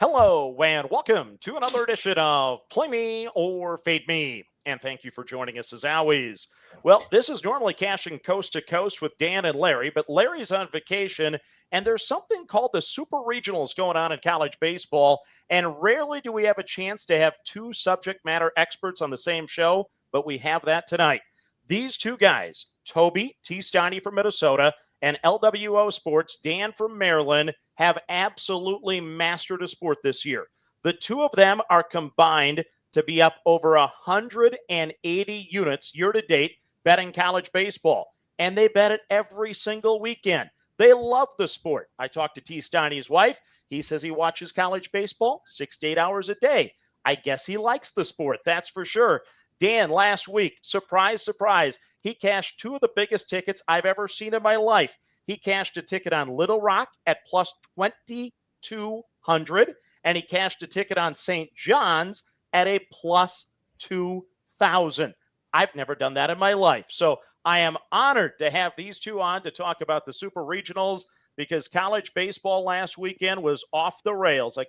Hello, and welcome to another edition of Play Me or Fade Me. And thank you for joining us as always. Well, this is normally cashing coast to coast with Dan and Larry, but Larry's on vacation, and there's something called the Super Regionals going on in college baseball. And rarely do we have a chance to have two subject matter experts on the same show, but we have that tonight. These two guys, Toby T. Steiny from Minnesota and LWO Sports, Dan from Maryland, have absolutely mastered a sport this year. The two of them are combined to be up over 180 units year to date betting college baseball. And they bet it every single weekend. They love the sport. I talked to T. Steiny's wife. He says he watches college baseball 6 to 8 hours a day. I guess he likes the sport, that's for sure. Dan, last week, surprise, surprise, he cashed two of the biggest tickets I've ever seen in my life. He cashed a ticket on Little Rock at plus 2,200, and he cashed a ticket on St. John's at a plus 2,000. I've never done that in my life. So I am honored to have these two on to talk about the Super Regionals because college baseball last weekend was off the rails. I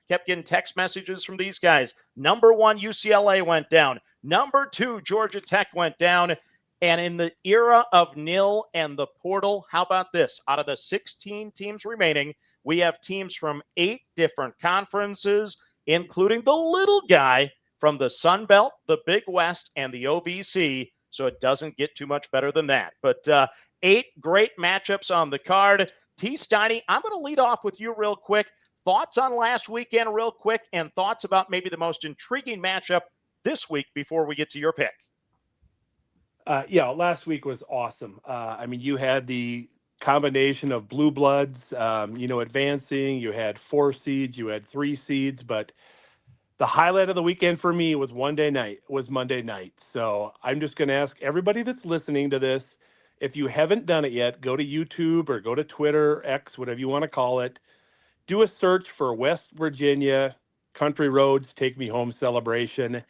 kept getting text messages from these guys. Number one, UCLA went down. Number two, Georgia Tech went down. And in the era of nil and the portal, how about this? Out of the 16 teams remaining, we have teams from 8 different conferences, including the little guy from the Sun Belt, the Big West, and the OVC. So it doesn't get too much better than that. But 8 great matchups on the card. T. Steiny, I'm going to lead off with you real quick. Thoughts on last weekend real quick, and thoughts about maybe the most intriguing matchup this week before we get to your pick. Last week was awesome. You had the combination of blue bloods, advancing. You had 4 seeds, you had 3 seeds, but the highlight of the weekend for me was Monday night. So I'm just going to ask everybody that's listening to this, if you haven't done it yet, go to YouTube or go to Twitter, X, whatever you want to call it. Do a search for West Virginia Country Roads Take Me Home celebration.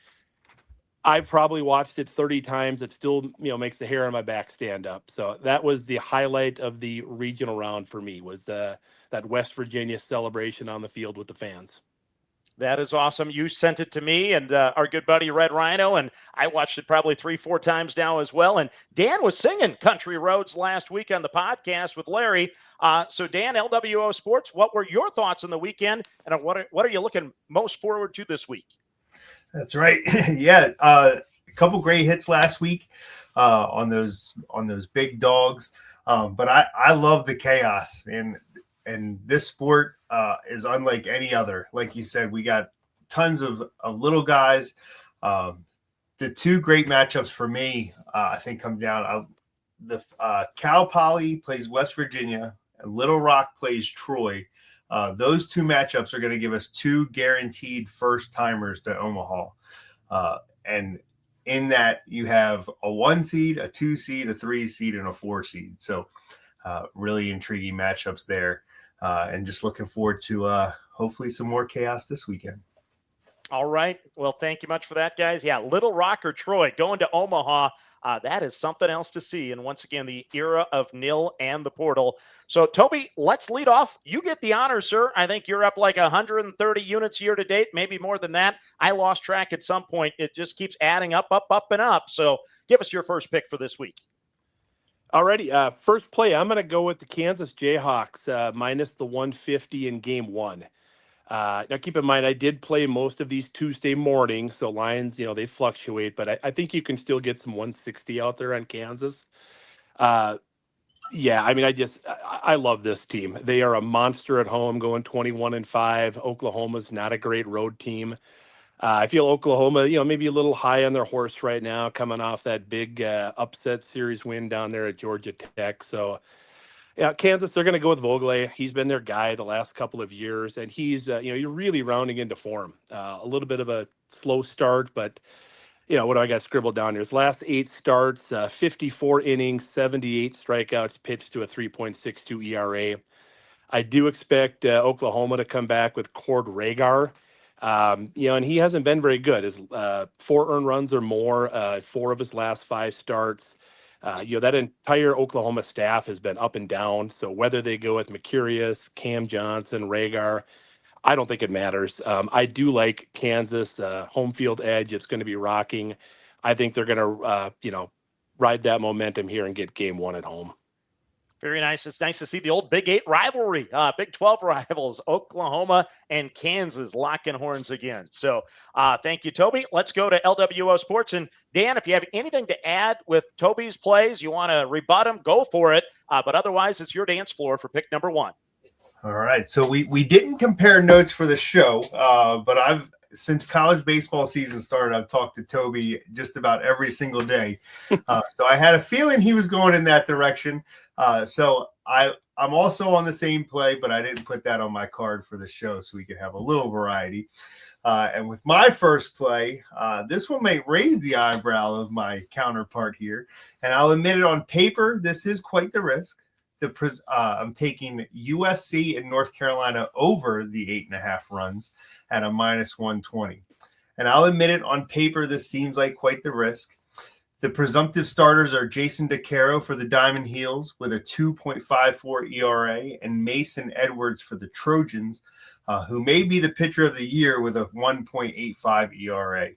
I've probably watched it 30 times. It still, makes the hair on my back stand up. So that was the highlight of the regional round for me, was that West Virginia celebration on the field with the fans. That is awesome. You sent it to me and our good buddy Red Rhino, and I watched it probably 3-4 times now as well. And Dan was singing Country Roads last week on the podcast with Larry. So Dan, LWO Sports, what were your thoughts on the weekend, and what are you looking most forward to this week? That's right. Yeah, a couple great hits last week on those big dogs. But I love the chaos, and this sport is unlike any other. Like you said, we got tons of little guys. The two great matchups for me, I think, come down. Cal Poly plays West Virginia, and Little Rock plays Troy. Those two matchups are going to give us 2 guaranteed first-timers to Omaha. And in that, you have a 1 seed, a 2 seed, a 3 seed, and a 4 seed. So really intriguing matchups there. And just looking forward to hopefully some more chaos this weekend. All right. Well, thank you much for that, guys. Yeah, Little Rock or Troy going to Omaha. That is something else to see. And once again, the era of nil and the portal. So, Toby, let's lead off. You get the honor, sir. I think you're up like 130 units year to date, maybe more than that. I lost track at some point. It just keeps adding up, and up. So give us your first pick for this week. Alrighty. First play, I'm going to go with the Kansas Jayhawks minus the 150 in game 1. Now, keep in mind, I did play most of these Tuesday morning, so lines, they fluctuate, but I think you can still get some 160 out there on Kansas. I love this team. They are a monster at home, going 21-5. Oklahoma's not a great road team. I feel Oklahoma, maybe a little high on their horse right now, coming off that big upset series win down there at Georgia Tech. So, yeah, Kansas, they're going to go with Vogele. He's been their guy the last couple of years, and he's, you're really rounding into form. A little bit of a slow start, but, what do I got scribbled down here? His last 8 starts, 54 innings, 78 strikeouts, pitched to a 3.62 ERA. I do expect Oklahoma to come back with Cord Rhaegar. And he hasn't been very good. His 4 earned runs or more, 4 of his last 5 starts. That entire Oklahoma staff has been up and down. So whether they go with Mercurius, Cam Johnson, Rhaegar, I don't think it matters. I do like Kansas home field edge. It's going to be rocking. I think they're going to, ride that momentum here and get game one at home. Very nice. It's nice to see the old Big 8 rivalry, Big 12 rivals, Oklahoma and Kansas locking horns again. So thank you, Toby. Let's go to LWO Sports. And Dan, if you have anything to add with Toby's plays, you want to rebut him, go for it. But otherwise, it's your dance floor for pick number one. All right. So we didn't compare notes for the show, but since college baseball season started, I've talked to Toby just about every single day. So I had a feeling he was going in that direction. So I'm also on the same play, but I didn't put that on my card for the show so we could have a little variety. And with my first play, this one may raise the eyebrow of my counterpart here. And I'll admit it, on paper, this is quite the risk. I'm taking USC and North Carolina over the 8.5 runs at a -120. And I'll admit it, on paper, this seems like quite the risk. The presumptive starters are Jason DeCaro for the Diamond Heels with a 2.54 ERA and Mason Edwards for the Trojans, who may be the pitcher of the year with a 1.85 ERA,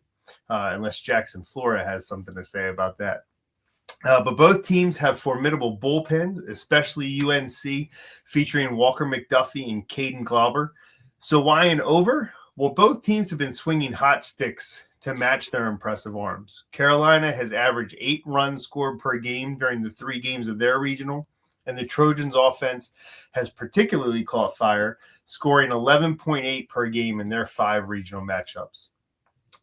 unless Jackson Flora has something to say about that. But both teams have formidable bullpens, especially UNC, featuring Walker McDuffie and Caden Glauber. So why an over? Well, both teams have been swinging hot sticks to match their impressive arms. Carolina has averaged 8 runs scored per game during the 3 games of their regional, and the Trojans' offense has particularly caught fire, scoring 11.8 per game in their 5 regional matchups.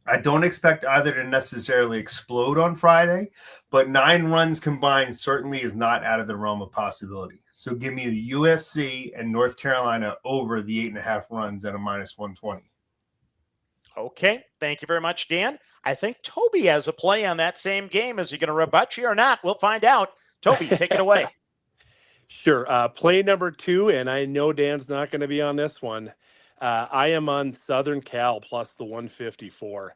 I don't expect either to necessarily explode on Friday, but 9 runs combined certainly is not out of the realm of possibility. So give me the USC and North Carolina over the 8.5 runs at a -120. Okay. Thank you very much, Dan. I think Toby has a play on that same game. Is he going to rebut you or not? We'll find out. Toby, take it away. Sure. Play number 2, and I know Dan's not going to be on this one. I am on Southern Cal plus the 154.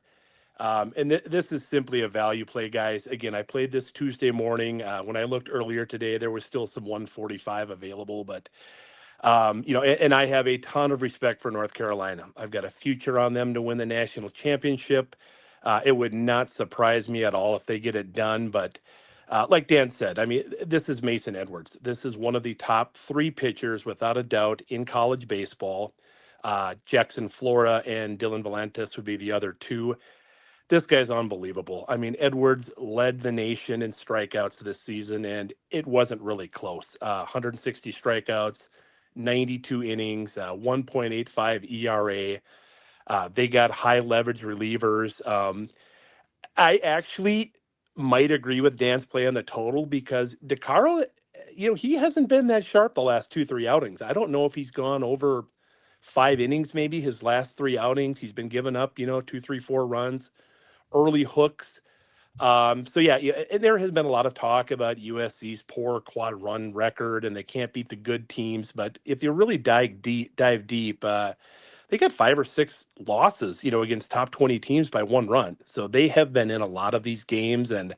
And this is simply a value play, guys. Again, I played this Tuesday morning. When I looked earlier today, there was still some 145 available, but and I have a ton of respect for North Carolina. I've got a future on them to win the national championship. It would not surprise me at all if they get it done. But like Dan said, I mean, this is Mason Edwards. This is one of the top 3 pitchers, without a doubt, in college baseball. Jackson Flora and Dylan Valentis would be the other 2. This guy's unbelievable. I mean, Edwards led the nation in strikeouts this season, and it wasn't really close. 160 strikeouts, 92 innings, 1.85 ERA. They got high leverage relievers. I actually might agree with Dan's play on the total because DeCaro, he hasn't been that sharp the last 2-3 outings. I don't know if he's gone over 5 innings, maybe his last 3 outings. He's been giving up, 2, 3, 4 runs, early hooks. And there has been a lot of talk about USC's poor quad run record and they can't beat the good teams. But if you really dive deep, they got 5 or 6 losses, against top 20 teams by 1 run. So they have been in a lot of these games. And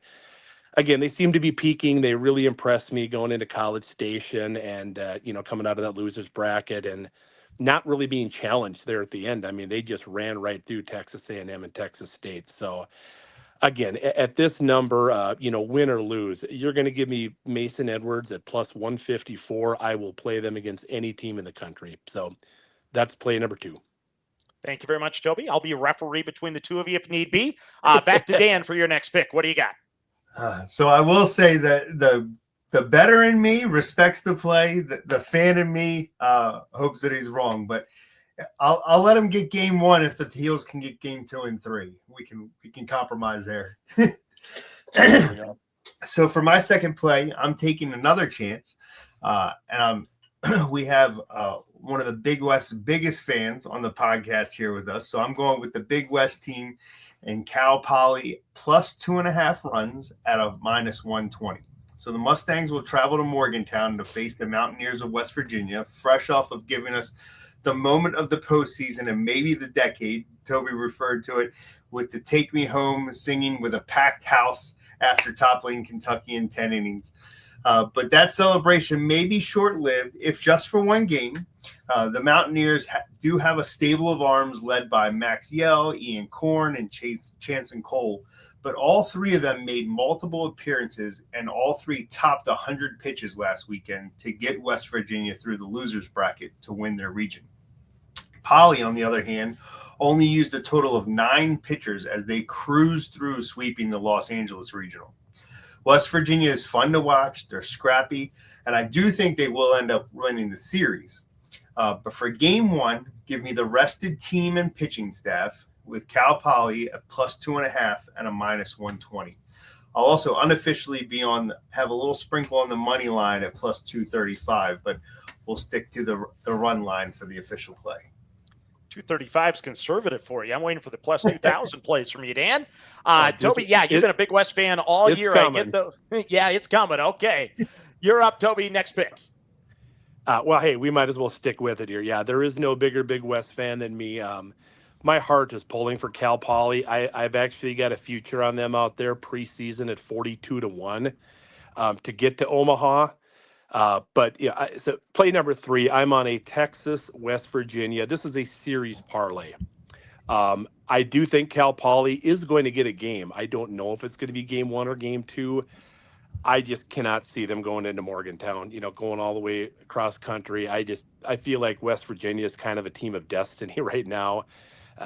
again, they seem to be peaking. They really impressed me going into College Station and, coming out of that loser's bracket and not really being challenged there at the end. I mean, they just ran right through Texas A&M and Texas State. So again, at this number, win or lose, you're going to give me Mason Edwards at plus 154. I will play them against any team in the country. So that's play number 2. Thank you very much, Toby. I'll be a referee between the 2 of you if need be. Back to Dan for your next pick. What do you got? So I will say that the better in me respects the play. The fan in me hopes that he's wrong, but I'll let him get game 1 if the Heels can get game 2 and 3. We can compromise there. So for my second play, I'm taking another chance, and we have one of the Big West's biggest fans on the podcast here with us. So I'm going with the Big West team and Cal Poly plus 2.5 runs at a -120. So the Mustangs will travel to Morgantown to face the Mountaineers of West Virginia, fresh off of giving us the moment of the postseason and maybe the decade. Toby referred to it with the Take Me Home singing with a packed house after toppling Kentucky in 10 innings. But that celebration may be short-lived, if just for one game. The Mountaineers do have a stable of arms led by Max Yell, Ian Korn, and Chanson Cole. But all three of them made multiple appearances, and all three topped 100 pitches last weekend to get West Virginia through the losers bracket to win their region. Poly, on the other hand, only used a total of 9 pitchers as they cruised through, sweeping the Los Angeles Regional. West Virginia is fun to watch. They're scrappy, and I do think they will end up winning the series. But for game one, give me the rested team and pitching staff with Cal Poly at +2.5 and a -120. I'll also unofficially have a little sprinkle on the money line at +235, but we'll stick to the run line for the official play. 235 is conservative for you. I'm waiting for the +2,000 plays from you, Dan. Toby, you've been a big West fan all year. Coming. Yeah, it's coming. Okay. You're up, Toby. Next pick. Well, hey, we might as well stick with it here. Yeah, there is no bigger Big West fan than me. My heart is pulling for Cal Poly. I've actually got a future on them out there preseason at 42-1 to get to Omaha. But yeah, so play number 3, I'm on a Texas, West Virginia. This is a series parlay. I do think Cal Poly is going to get a game. I don't know if it's going to be game 1 or game 2. I just cannot see them going into Morgantown, going all the way across country. I feel like West Virginia is kind of a team of destiny right now.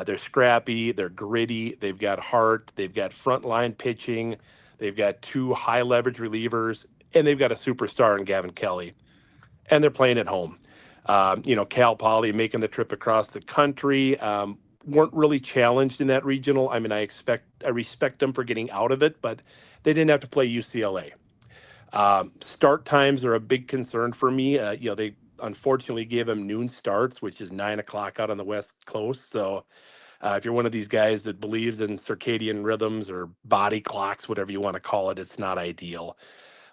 They're scrappy, they're gritty, they've got heart, they've got frontline pitching, they've got 2 high leverage relievers, and they've got a superstar in Gavin Kelly. And they're playing at home. Cal Poly making the trip across the country, weren't really challenged in that regional. I mean, I respect them for getting out of it, but they didn't have to play UCLA. Start times are a big concern for me. They unfortunately gave them noon starts, which is 9 o'clock out on the West Coast. So if you're one of these guys that believes in circadian rhythms or body clocks, whatever you want to call it, it's not ideal.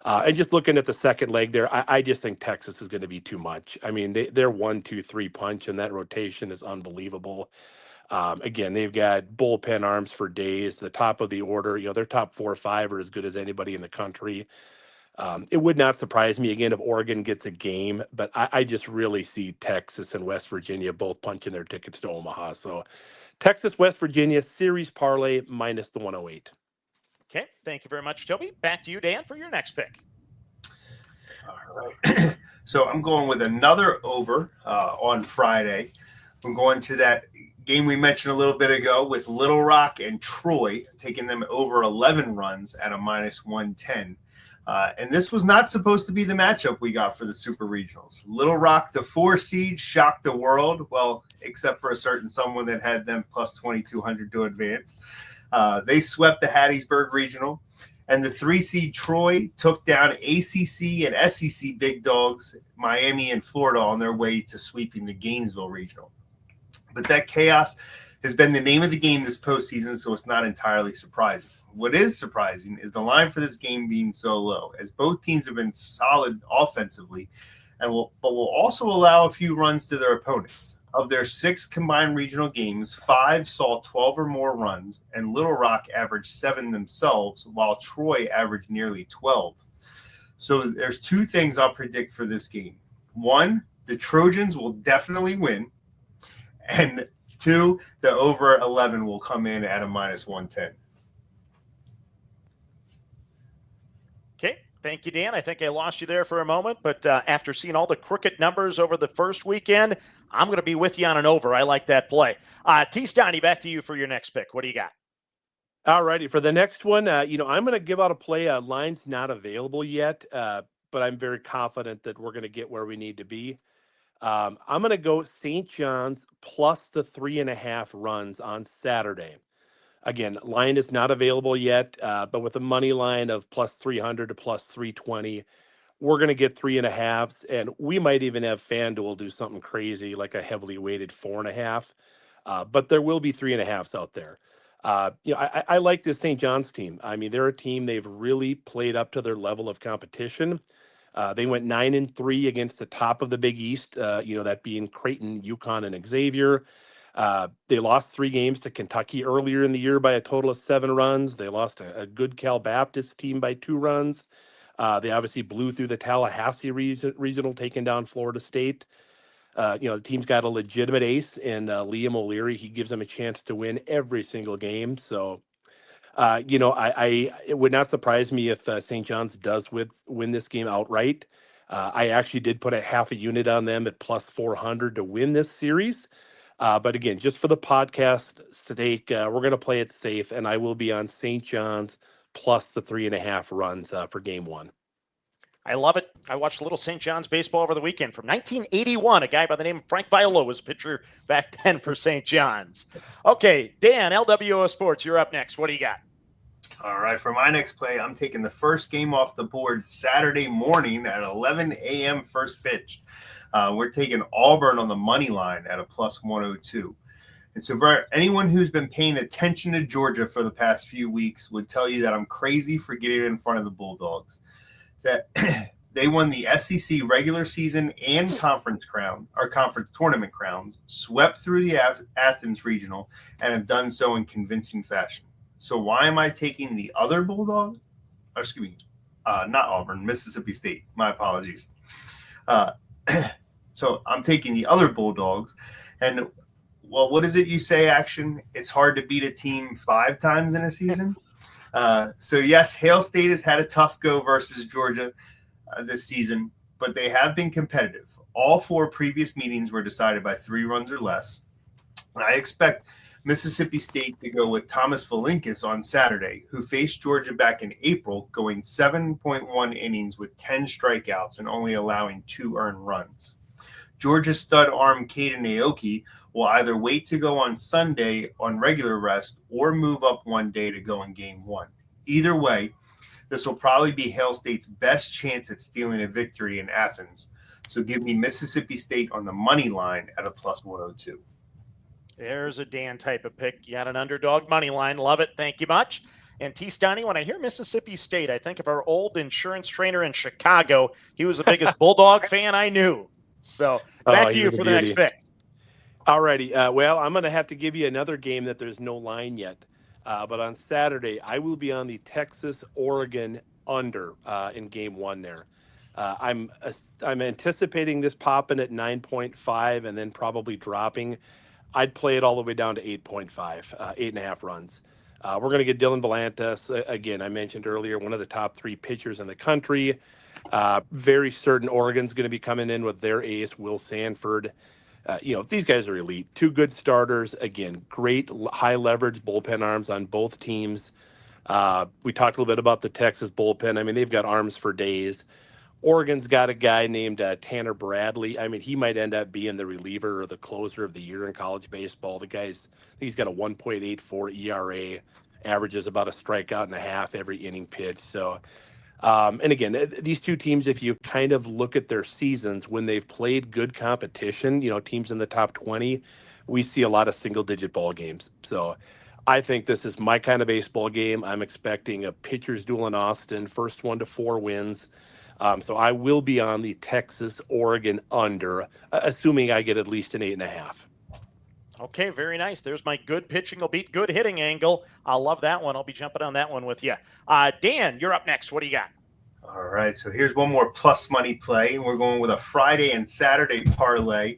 And just looking at the second leg there, I just think Texas is going to be too much. I mean, they're 1-2-3 punch, and that rotation is unbelievable. Again, they've got bullpen arms for days. The top of the order, their top 4 or 5 are as good as anybody in the country. It would not surprise me, again, if Oregon gets a game, but I just really see Texas and West Virginia both punching their tickets to Omaha. So Texas, West Virginia, series parlay -108. Okay, thank you very much, Toby. Back to you, Dan, for your next pick. All right. So I'm going with another over on Friday. I'm going to that game we mentioned a little bit ago with Little Rock and Troy, taking them over 11 runs at a -110. And this was not supposed to be the matchup we got for the Super Regionals. Little Rock, the 4 seed, shocked the world. Well, except for a certain someone that had them +2,200 to advance. They swept the Hattiesburg Regional. And the 3 seed Troy took down ACC and SEC big dogs, Miami and Florida, on their way to sweeping the Gainesville Regional. But that chaos has been the name of the game this postseason, so it's not entirely surprising. What is surprising is the line for this game being so low, as both teams have been solid offensively, but will also allow a few runs to their opponents. Of their 6 combined regional games, 5 saw 12 or more runs, and Little Rock averaged 7 themselves, while Troy averaged nearly 12. So there's 2 things I'll predict for this game. 1, the Trojans will definitely win, and 2, the over 11 will come in at a -110. Okay, thank you, Dan. I think I lost you there for a moment, but after seeing all the crooked numbers over the first weekend, I'm going to be with you on an over. I like that play. T. Stoney, back to you for your next pick. What do you got? All righty. For the next one, I'm going to give out a play. Line's not available yet, but I'm very confident that we're going to get where we need to be. I'm going to go St. John's plus the 3.5 runs on Saturday. Again, line is not available yet, but with a money line of +300 to +320, we're going to get 3.5s, and we might even have FanDuel do something crazy like a heavily weighted 4.5. But there will be 3.5s out there. I like this St. John's team. I mean, they're a team, they've really played up to their level of competition. They went 9-3 against the top of the Big East, that being Creighton, UConn, and Xavier. They lost 3 games to Kentucky earlier in the year by a total of 7 runs. They lost a good Cal Baptist team by 2 runs. They obviously blew through the Tallahassee regional, taking down Florida State. The team's got a legitimate ace in Liam O'Leary. He gives them a chance to win every single game. So, it would not surprise me if St. John's does win this game outright. I actually did put a half a unit on them at plus 400 to win this series. But again, just for the podcast sake, we're going to play it safe, and I will be on St. John's plus the 3.5 runs for game one. I love it. I watched a little St. John's baseball over the weekend from 1981. A guy by the name of Frank Viola was a pitcher back then for St. John's. Okay, Dan, LWO Sports, you're up next. What do you got? All right, for my next play, I'm taking the first game off the board Saturday morning at 11 a.m. first pitch. We're taking Auburn on the money line at a plus 102. And so for anyone who's been paying attention to Georgia for the past few weeks would tell you that I'm crazy for getting in front of the Bulldogs. That they won the SEC regular season and conference tournament crowns, swept through the Athens regional, and have done so in convincing fashion. So why am I taking the other Bulldog? Excuse me, not Auburn, Mississippi State. My apologies. So I'm taking the other Bulldogs. And, well, what is it you say, Action? It's hard to beat a team 5 times in a season. So, yes, Hail State has had a tough go versus Georgia this season, but they have been competitive. All 4 previous meetings were decided by 3 runs or less. And I expect Mississippi State to go with Thomas Valinkis on Saturday, who faced Georgia back in April, going 7.1 innings with 10 strikeouts and only allowing 2 earned runs. Georgia's stud arm Caden Aoki will either wait to go on Sunday on regular rest or move up one day to go in game 1. Either way, this will probably be Hail State's best chance at stealing a victory in Athens. So give me Mississippi State on the money line at a plus 102. There's a Dan type of pick. You got an underdog money line. Love it. Thank you much. And T. Stoney, when I hear Mississippi State, I think of our old insurance trainer in Chicago. He was the biggest Bulldog fan I knew. So back to you for the next pick. All righty. Well, I'm going to have to give you another game that there's no line yet. But on Saturday, I will be on the Texas-Oregon under in game 1 there. I'm anticipating this popping at 9.5 and then probably dropping. I'd play it all the way down to 8.5, 8.5 runs. We're going to get Dylan Volantis. Again, I mentioned earlier, one of the top 3 pitchers in the country. Very certain Oregon's going to be coming in with their ace, Will Sanford. These guys are elite. 2 good starters. Again, great high leverage bullpen arms on both teams. We talked a little bit about the Texas bullpen. I mean, they've got arms for days. Oregon's got a guy named Tanner Bradley. I mean, he might end up being the reliever or the closer of the year in college baseball. He's got a 1.84 ERA, averages about a strikeout and a half every inning pitch. So, and again, these 2 teams, if you kind of look at their seasons, when they've played good competition, teams in the top 20, we see a lot of single-digit ball games. So I think this is my kind of baseball game. I'm expecting a pitcher's duel in Austin, first 1 to 4 wins. So I will be on the Texas-Oregon under, assuming I get at least an 8.5. Okay, very nice. There's my good pitching will beat good hitting angle. I love that one. I'll be jumping on that one with you. Dan, you're up next. What do you got? All right, so here's one more plus money play. We're going with a Friday and Saturday parlay,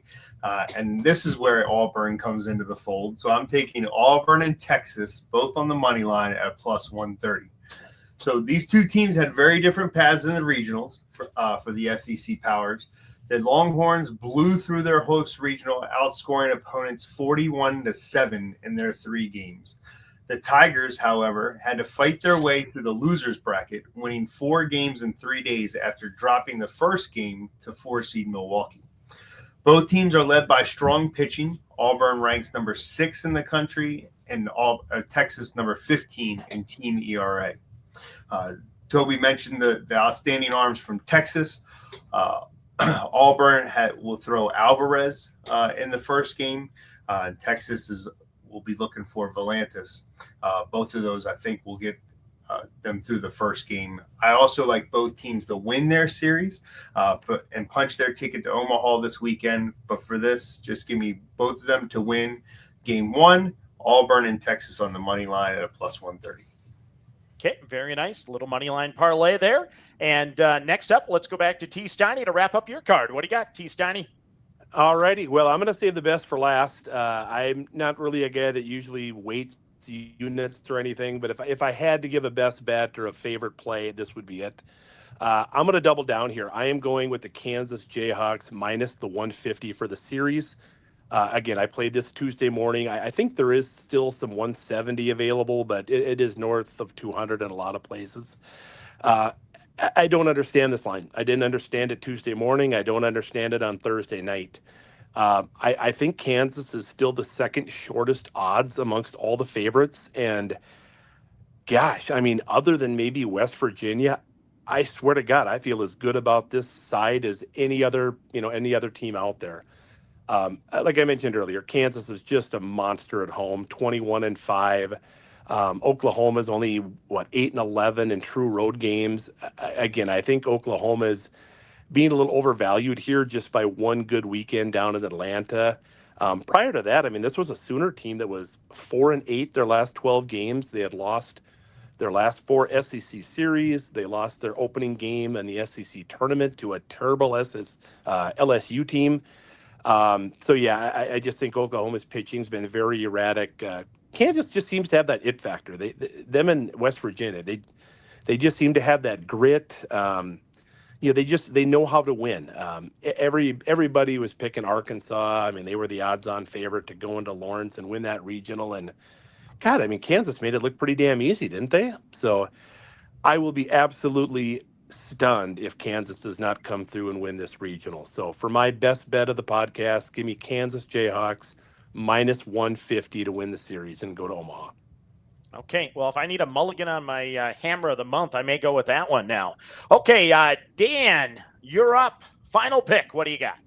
and this is where Auburn comes into the fold. So I'm taking Auburn and Texas, both on the money line at plus 130. So these 2 teams had very different paths in the regionals for the SEC powers. The Longhorns blew through their host regional, outscoring opponents 41-7 in their 3 games. The Tigers, however, had to fight their way through the losers bracket, winning 4 games in 3 days after dropping the first game to 4-seed Milwaukee. Both teams are led by strong pitching. Auburn ranks number 6 in the country, and Texas number 15 in team ERA. Toby mentioned the outstanding arms from Texas. Auburn will throw Alvarez in the first game. Texas will be looking for Volantis. Both of those, I think, will get them through the first game. I also like both teams to win their series and punch their ticket to Omaha this weekend. But for this, just give me both of them to win game 1, Auburn and Texas on the money line at a plus 130. Okay, very nice. Little money line parlay there. And next up, let's go back to T. Steiny to wrap up your card. What do you got, T. Steiny? All righty. Well, I'm going to save the best for last. I'm not really a guy that usually weights units or anything, but if I had to give a best bet or a favorite play, this would be it. I'm going to double down here. I am going with the Kansas Jayhawks minus the 150 for the series. Again, I played this Tuesday morning. I think there is still some 170 available, but it is north of 200 in a lot of places. I don't understand this line. I didn't understand it Tuesday morning. I don't understand it on Thursday night. I think Kansas is still the second shortest odds amongst all the favorites. And gosh, I mean, other than maybe West Virginia, I swear to God, I feel as good about this side as any other team out there. Like I mentioned earlier, Kansas is just a monster at home, 21-5. Oklahoma's only 8-11 in true road games. Again, I think Oklahoma is being a little overvalued here just by one good weekend down in Atlanta. Prior to that, I mean, this was a Sooner team that was 4-8 their last 12 games. They had lost their last 4 SEC series. They lost their opening game in the SEC tournament to a terrible LSU team. So yeah, I just think Oklahoma's pitching's been very erratic. Kansas just seems to have that it factor. Them in West Virginia, they just seem to have that grit. They know how to win. Everybody was picking Arkansas. I mean, they were the odds-on favorite to go into Lawrence and win that regional. And God, I mean, Kansas made it look pretty damn easy, didn't they? So I will be absolutely stunned if Kansas does not come through and win this regional. So for my best bet of the podcast, give me Kansas Jayhawks minus 150 to win the series and go to Omaha. Okay, well, if I need a mulligan on my hammer of the month, I may go with that one now. Okay, Dan, you're up. Final pick. What do you got?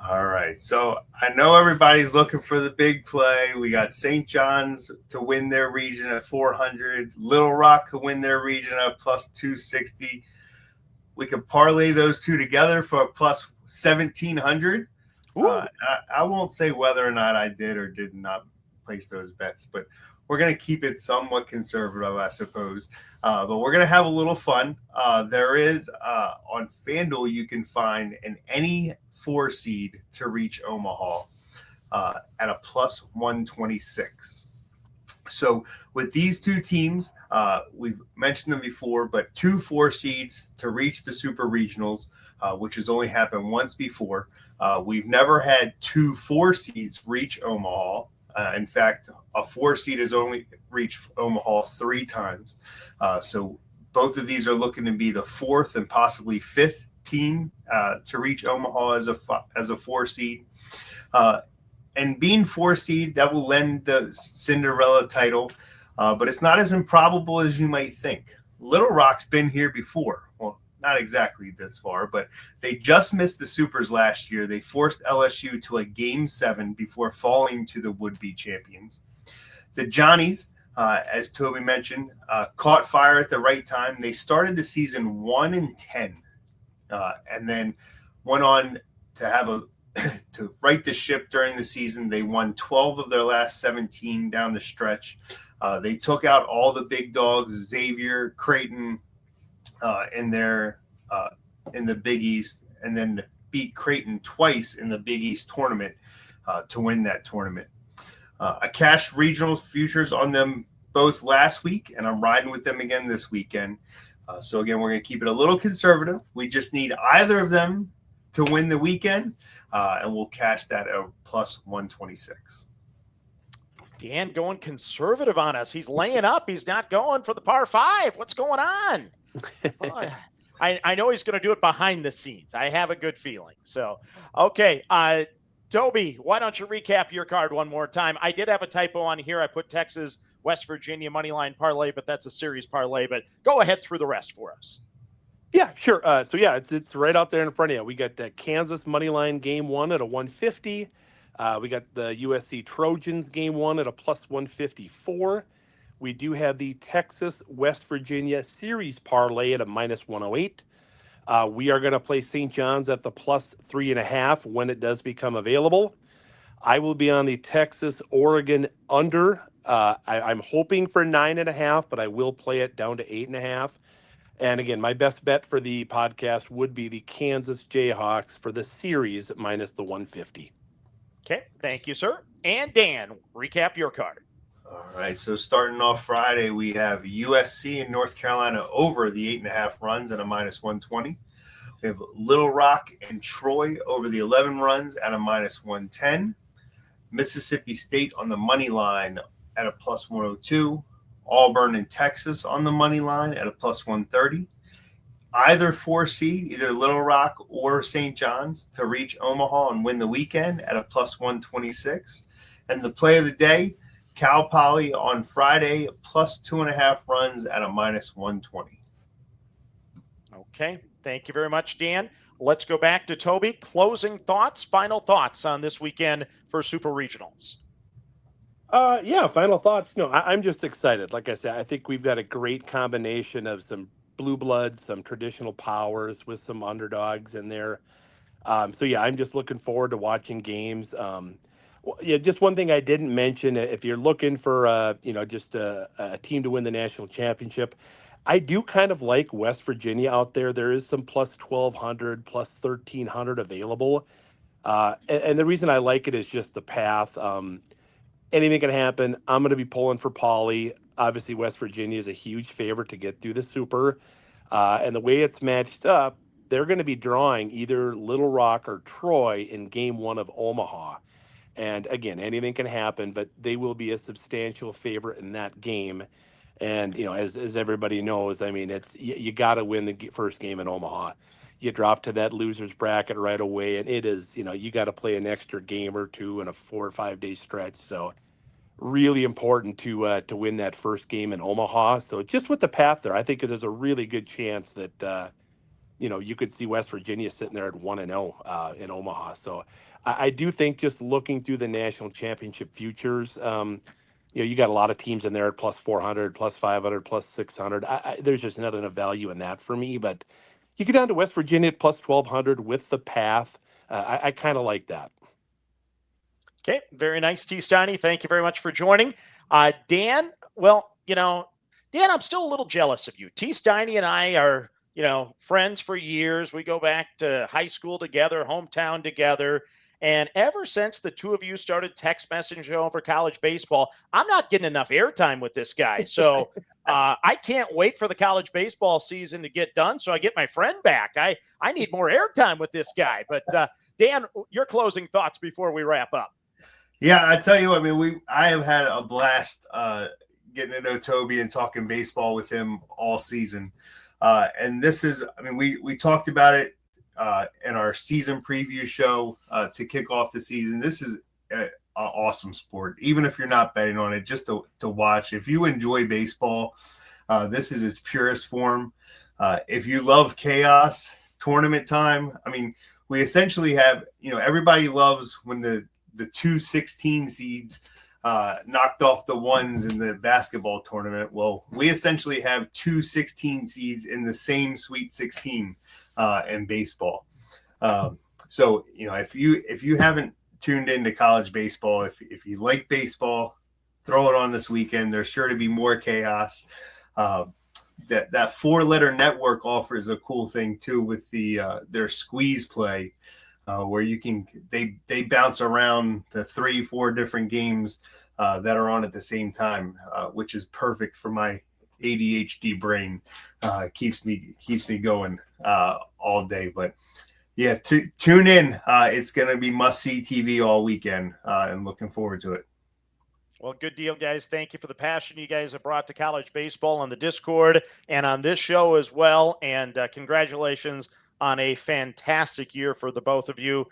All right. So I know everybody's looking for the big play. We got St. John's to win their region at 400. Little Rock to win their region at plus 260. We could parlay those two together for a plus 1,700. I won't say whether or not I did or did not place those bets, but we're going to keep it somewhat conservative, I suppose. But we're going to have a little fun. There is on FanDuel, you can find any 4 seed to reach Omaha at a plus 126. So with these two teams, we've mentioned them before, but 2 4 seeds to reach the super regionals, which has only happened once before. We've never had 2 4 seeds reach Omaha. In fact, a 4 seed has only reached Omaha 3 times. So both of these are looking to be the 4th and possibly 5th team to reach Omaha as a 4 seed. And being 4 seed, that will lend the Cinderella title, but it's not as improbable as you might think. Little Rock's been here before. Well, not exactly this far, but they just missed the Supers last year. They forced LSU to a Game 7 before falling to the would-be champions. The Johnnies, as Toby mentioned, caught fire at the right time. They started the season 1-10, and then went on to have to right the ship during the season. They won 12 of their last 17 down the stretch. They took out all the big dogs, Xavier, Creighton, in the Big East, and then beat Creighton twice in the Big East tournament to win that tournament. I cashed regional futures on them both last week, and I'm riding with them again this weekend. So again, we're going to keep it a little conservative. We just need either of them to win the weekend, and we'll cash that at plus 126. Dan going conservative on us. He's laying up. He's not going for the par 5. What's going on? Well, I know he's going to do it behind the scenes. I have a good feeling. So, okay. Toby, why don't you recap your card one more time? I did have a typo on here. I put Texas, West Virginia moneyline parlay, but that's a series parlay. But go ahead through the rest for us. Yeah, sure. So yeah, it's right out there in front of you. We got Kansas moneyline game 1 at a 150. We got the USC Trojans game 1 at a plus 154. We do have the Texas West Virginia series parlay at a minus 108. We are going to play St. John's at the plus 3.5 when it does become available. I will be on the Texas Oregon under I'm hoping for 9.5, but I will play it down to 8.5. And again, my best bet for the podcast would be the Kansas Jayhawks for the series minus the 150. Okay, thank you, sir. And Dan, recap your card. All right, so starting off Friday, we have USC and North Carolina over the 8.5 runs at a minus 120. We have Little Rock and Troy over the 11 runs at a minus 110. Mississippi State on the money line at a plus 102. Auburn and Texas on the money line at a plus 130. Either 4 seed, either Little Rock or St. John's, to reach Omaha and win the weekend at a plus 126. And the play of the day, Cal Poly on Friday, plus 2.5 runs at a minus 120. Okay, thank you very much, Dan. Let's go back to Toby. Closing thoughts, final thoughts on this weekend for Super Regionals. Yeah, final thoughts. No, I'm just excited. Like I said, I think we've got a great combination of some blue bloods, some traditional powers with some underdogs in there. So yeah, I'm just looking forward to watching games. Yeah, just one thing I didn't mention: if you're looking for just a team to win the national championship, I do kind of like West Virginia out there. There is some plus 1,200, plus 1,300 available, and the reason I like it is just the path. Anything can happen. I'm going to be pulling for Poly. Obviously, West Virginia is a huge favorite to get through the Super. And the way it's matched up, they're going to be drawing either Little Rock or Troy in game 1 of Omaha. And again, anything can happen, but they will be a substantial favorite in that game. And, as everybody knows, I mean, it's you got to win the first game in Omaha. You drop to that loser's bracket right away, and it is, you got to play an extra game or two in a 4 or 5 day stretch. So really important to win that first game in Omaha. So just with the path there, I think there's a really good chance that you could see West Virginia sitting there at 1-0 in Omaha. So I do think just looking through the national championship futures, you got a lot of teams in there at plus 400, plus 500, plus 600. There's just not enough value in that for me, but you get down to West Virginia at plus 1,200 with the path. I kind of like that. Okay, very nice, T. Steiny. Thank you very much for joining. Dan, Dan, I'm still a little jealous of you. T. Steiny and I are, friends for years. We go back to high school together, hometown together. And ever since the two of you started text messaging over college baseball, I'm not getting enough airtime with this guy. So I can't wait for the college baseball season to get done so I get my friend back. I need more airtime with this guy. But Dan, your closing thoughts before we wrap up. Yeah, I tell you, I have had a blast getting to know Toby and talking baseball with him all season. And this is, we talked about it in our season preview show to kick off the season. This is an awesome sport, even if you're not betting on it, just to watch. If you enjoy baseball, this is its purest form. If you love chaos, tournament time, we essentially have, everybody loves when the 2 16 seeds knocked off the ones in the basketball tournament. Well, we essentially have 2 16 seeds in the same Sweet 16 in baseball. So, if you haven't tuned into college baseball, if you like baseball, throw it on this weekend. There's sure to be more chaos. That 4-letter network offers a cool thing too with their squeeze play. Where they bounce around the 3-4 different games that are on at the same time, which is perfect for my ADHD brain. Keeps me going all day. But yeah, tune in. It's going to be must-see TV all weekend, and looking forward to it. Well, good deal, guys. Thank you for the passion you guys have brought to college baseball on the Discord and on this show as well. And congratulations on a fantastic year for the both of you.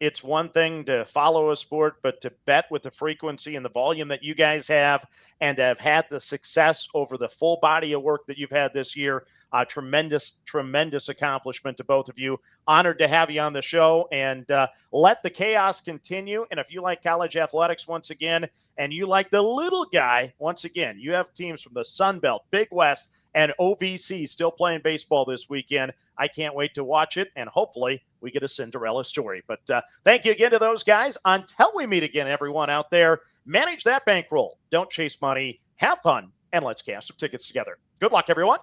It's one thing to follow a sport, but to bet with the frequency and the volume that you guys have and have had the success over the full body of work that you've had this year, tremendous, tremendous accomplishment to both of you. Honored to have you on the show, and let the chaos continue. And if you like college athletics once again, and you like the little guy, once again, you have teams from the Sun Belt, Big West, and OVC still playing baseball this weekend. I can't wait to watch it, and hopefully we get a Cinderella story. But thank you again to those guys. Until we meet again, everyone out there, manage that bankroll. Don't chase money. Have fun, and let's cash some tickets together. Good luck, everyone.